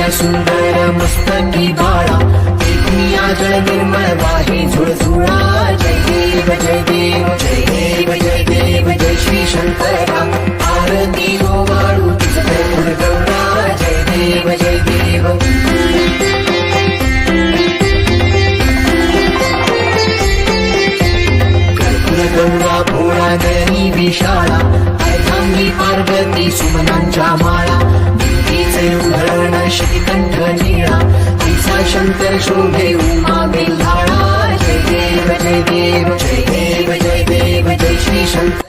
तुझ्या सुंदर मस्तकी बाळा एकमिया जळ निर्मळ वाही झुळझुळा जय देव जय देव जय देव जय देव जय श्री शंकरा आरती ओवाळू तुझं गौरा जय देव जय देव गौरा भोळा गणी विशाळा अर्धांगी पार्वती सुमनांच्या माळा देवीचे उधळण श्रीकंठ निळा ऐसा शंकर शोभे उमा बेल्हाळा जय देव जय देव जय देव जय देव जय श्री शंकर